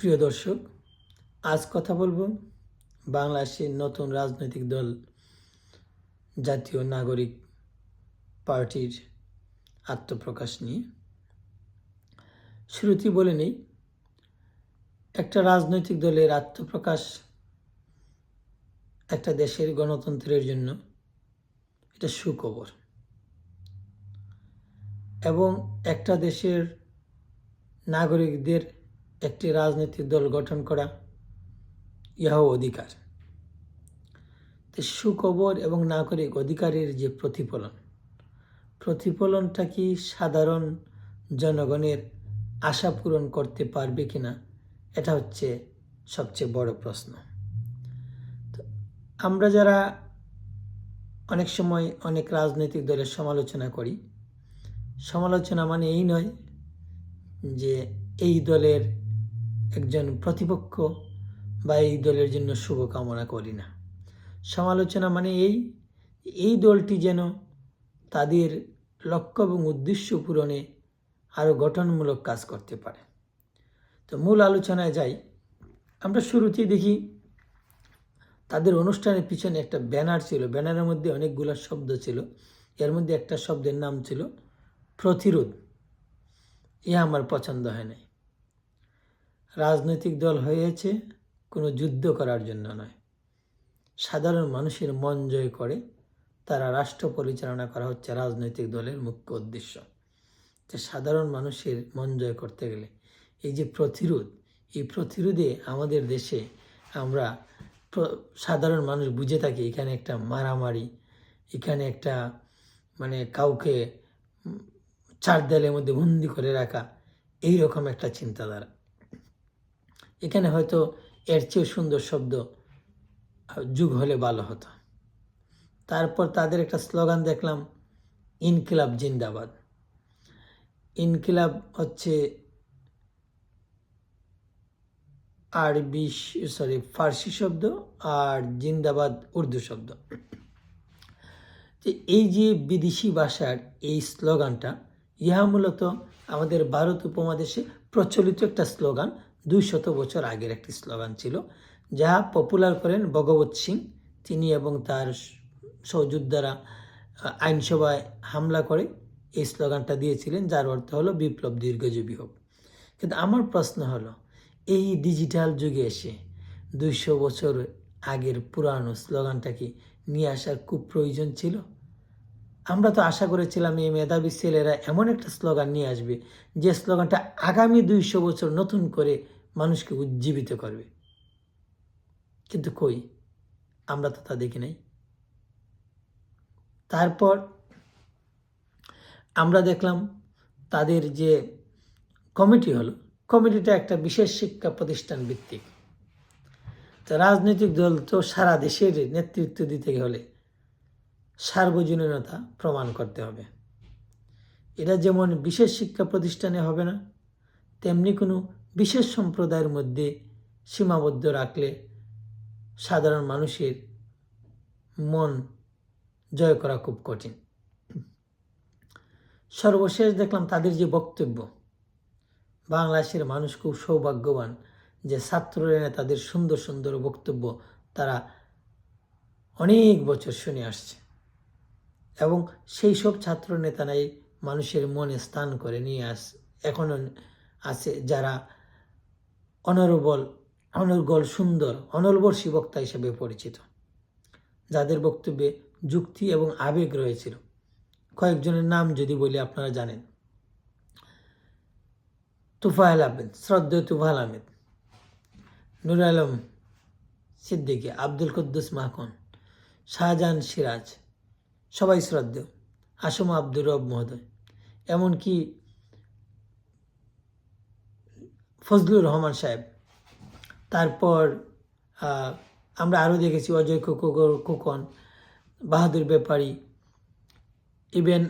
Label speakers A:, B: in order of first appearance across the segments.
A: প্রিয় দর্শক, আজ কথা বলবো বাংলাদেশের নতুন রাজনৈতিক দল জাতীয় নাগরিক পার্টির আত্মপ্রকাশ নিয়ে। শুরুতেই বলে নেই, একটা রাজনৈতিক দলের আত্মপ্রকাশ একটা দেশের গণতন্ত্রের জন্য এটা সুখবর, এবং একটা দেশের নাগরিকদের একটি রাজনৈতিক দল গঠন করা ইহাও অধিকার। সুখবর এবং নাগরিক অধিকারের যে প্রতিফলনটা কি সাধারণ জনগণের আশা পূরণ করতে পারবে কিনা, এটা হচ্ছে সবচেয়ে বড় প্রশ্ন। আমরা যারা অনেক সময় অনেক রাজনৈতিক দলের সমালোচনা করি, সমালোচনা মানে এই নয় যে এই দলের একজন প্রতিপক্ষ বা এই দলের জন্য শুভকামনা করি না। সমালোচনা মানে এই দলটি যেন তাদের লক্ষ্য এবং উদ্দেশ্য পূরণে আরও গঠনমূলক কাজ করতে পারে। তো মূল আলোচনায় যাই। আমরা শুরুতেই দেখি তাদের অনুষ্ঠানের পিছনে একটা ব্যানার ছিল। ব্যানারের মধ্যে অনেকগুলো শব্দ ছিল, এর মধ্যে একটা শব্দের নাম ছিল প্রতিরোধ। এ আমার পছন্দ হয় নাই। রাজনৈতিক দল হয়েছে কোনো যুদ্ধ করার জন্য নয়, সাধারণ মানুষের মন জয় করে তারা রাষ্ট্র পরিচালনা করা হচ্ছে রাজনৈতিক দলের মুখ্য উদ্দেশ্য। যে সাধারণ মানুষের মন জয় করতে গেলে এই যে প্রতিরোধ, এই প্রতিরোধে আমাদের দেশে আমরা সাধারণ মানুষ বুঝে থাকি এখানে একটা মারামারি, এখানে একটা কাউকে চার দেয়ালের মধ্যে বন্দি করে রাখা, এইরকম একটা চিন্তাধারা। এখানে হয়তো এর চেয়েও সুন্দর শব্দ যুগ হলে ভালো হতো। তারপর তাদের একটা স্লোগান দেখলাম, ইনকিলাব জিন্দাবাদ। ইনকিলাব হচ্ছে ফার্সি শব্দ, আর জিন্দাবাদ উর্দু শব্দ। এই যে বিদেশি ভাষার এই স্লোগানটা, ইহা মূলত আমাদের ভারত উপমহাদেশে প্রচলিত একটা স্লোগান, 200 বছর আগের একটি স্লোগান ছিল, যা পপুলার করেন ভগবত সিং। তিনি এবং তার সহযোদ্ধারা আইনসভায় হামলা করে এই স্লোগানটা দিয়েছিলেন, যার অর্থ হলো বিপ্লব দীর্ঘজীবী হোক। কিন্তু আমার প্রশ্ন হলো, এই ডিজিটাল যুগে এসে 200 বছর আগের পুরানো স্লোগানটা কি নিয়ে আসার খুব প্রয়োজন ছিল? আমরা তো আশা করেছিলাম এই মেধাবী ছেলেরা এমন একটা স্লোগান নিয়ে আসবে যে স্লোগানটা আগামী 200 বছর নতুন করে মানুষকে উজ্জীবিত করবে। কিন্তু কই, আমরা তো তা দেখি নাই। তারপর আমরা দেখলাম তাদের যে কমিটি হলো, কমিটিটা একটা বিশেষ শিক্ষা প্রতিষ্ঠান ভিত্তিক। তো রাজনৈতিক দল তো সারা দেশের নেতৃত্ব দিতে হলে সার্বজনীনতা প্রমাণ করতে হবে। এটা যেমন বিশেষ শিক্ষা প্রতিষ্ঠানে হবে না, তেমনি কোনো বিশেষ সম্প্রদায়ের মধ্যে সীমাবদ্ধ রাখলে সাধারণ মানুষের মন জয় করা খুব কঠিন। সর্বশেষ দেখলাম তাদের যে বক্তব্য, বাংলাদেশের মানুষ খুব সৌভাগ্যবান যে ছাত্ররা তাদের সুন্দর সুন্দর বক্তব্য তারা অনেক বছর শুনে আসছে, এবং সেই সব ছাত্র নেতারাই মানুষের মনে স্থান করে নিয়ে এখনো আছে, যারা অনর্গল সুন্দর অনলবর্ষী বক্তা হিসেবে পরিচিত, যাদের বক্তব্যে যুক্তি এবং আবেগ রয়েছিল। কয়েকজনের নাম যদি বলি আপনারা জানেন, তুফাইল আহমেদ, শ্রদ্ধেয় তুফাইল আহমেদ, নুর আলম সিদ্দিকী, আব্দুল কুদ্দুস মাখন, শাহজাহান সিরাজ, সবাই শ্রদ্ধেয়, আসমা আব্দুর রব মহোদয়, এমনকি ফজলুর রহমান সাহেব। তারপর আমরা আরও দেখেছি অজয় খোকন, বাহাদুর ব্যাপারী, ইভেন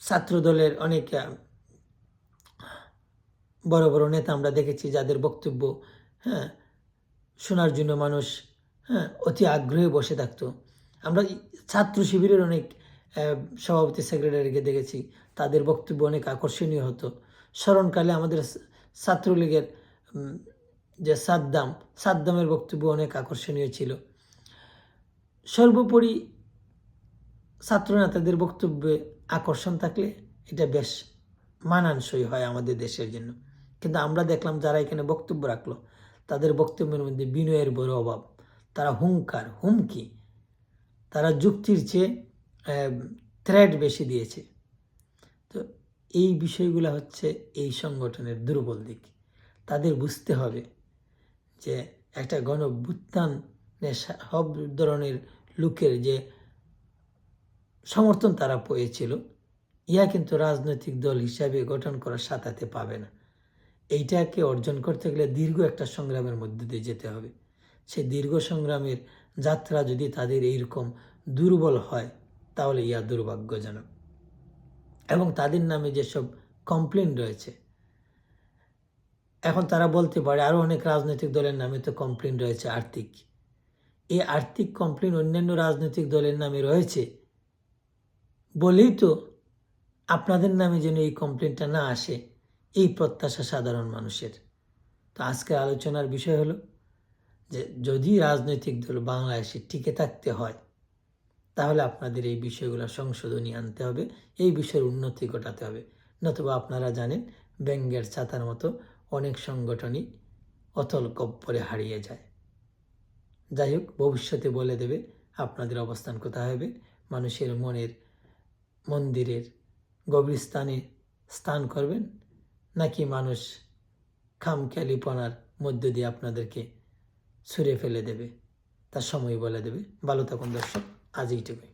A: ছাত্রদলের অনেক বড় বড় নেতা আমরা দেখেছি, যাদের বক্তব্য শোনার জন্য মানুষ অতি আগ্রহে বসে থাকতো। আমরা ছাত্র শিবিরের অনেক সভাপতি সেক্রেটারিকে দেখেছি, তাদের বক্তব্য অনেক আকর্ষণীয় হতো। স্মরণকালে আমাদের ছাত্রলীগের যে সাদ্দামের বক্তব্য অনেক আকর্ষণীয় ছিল। সর্বোপরি ছাত্রনেতাদের বক্তব্যে আকর্ষণ থাকলে এটা বেশ মানানসই হয় আমাদের দেশের জন্য। কিন্তু আমরা দেখলাম যারা এখানে বক্তব্য রাখলো তাদের বক্তব্যের মধ্যে বিনয়ের বড় অভাব, তারা হুমকি, তারা যুক্তির চেয়ে থ্রেট বেশি দিয়েছে। তো এই বিষয়গুলো হচ্ছে এই সংগঠনের দুর্বল দিক। তাদের বুঝতে হবে যে একটা গণঅভ্যুত্থানে সব ধরনের লোকের যে সমর্থন তারা পেয়েছিল, ইয়া কিন্তু রাজনৈতিক দল হিসাবে গঠন করার সাথে পাবে না। এইটাকে অর্জন করতে গেলে দীর্ঘ একটা সংগ্রামের মধ্যে দিয়ে যেতে হবে। সেই দীর্ঘ সংগ্রামের যাত্রা যদি তাদের এইরকম দুর্বল হয় তাহলে ইয়া দুর্ভাগ্যজনক। এবং তাদের নামে যেসব কমপ্লেন রয়েছে, এখন তারা বলতে পারে আরও অনেক রাজনৈতিক দলের নামে তো কমপ্লেন রয়েছে আর্থিক। এই আর্থিক কমপ্লেন অন্যান্য রাজনৈতিক দলের নামে রয়েছে বলেই তো আপনাদের নামে যেন এই কমপ্লেনটা না আসে, এই প্রত্যাশা সাধারণ মানুষের। তো আজকের আলোচনার বিষয় হলো যে যদি রাজনৈতিক দল বাংলাদেশে টিকে থাকতে হয় তাহলে আপনাদের এই বিষয়গুলো সংশোধনী আনতে হবে, এই বিষয়ের উন্নতি ঘটাতে হবে। নতুবা আপনারা জানেন ব্যাঙের ছাতার মতো অনেক সংগঠনই অতল কব্বরে হারিয়ে যায়। যাই হোক, ভবিষ্যতে বলে দেবে আপনাদের অবস্থান কোথায় হবে। মানুষের মন্দিরের গভীর স্থান করবেন, নাকি মানুষ খামখেয়ালিপনার মধ্য দিয়ে আপনাদেরকে ছুঁড়ে ফেলে দেবে, তার সময় বলে দেবে। ভালো থাকুন দর্শক, আজ এইটুকুই।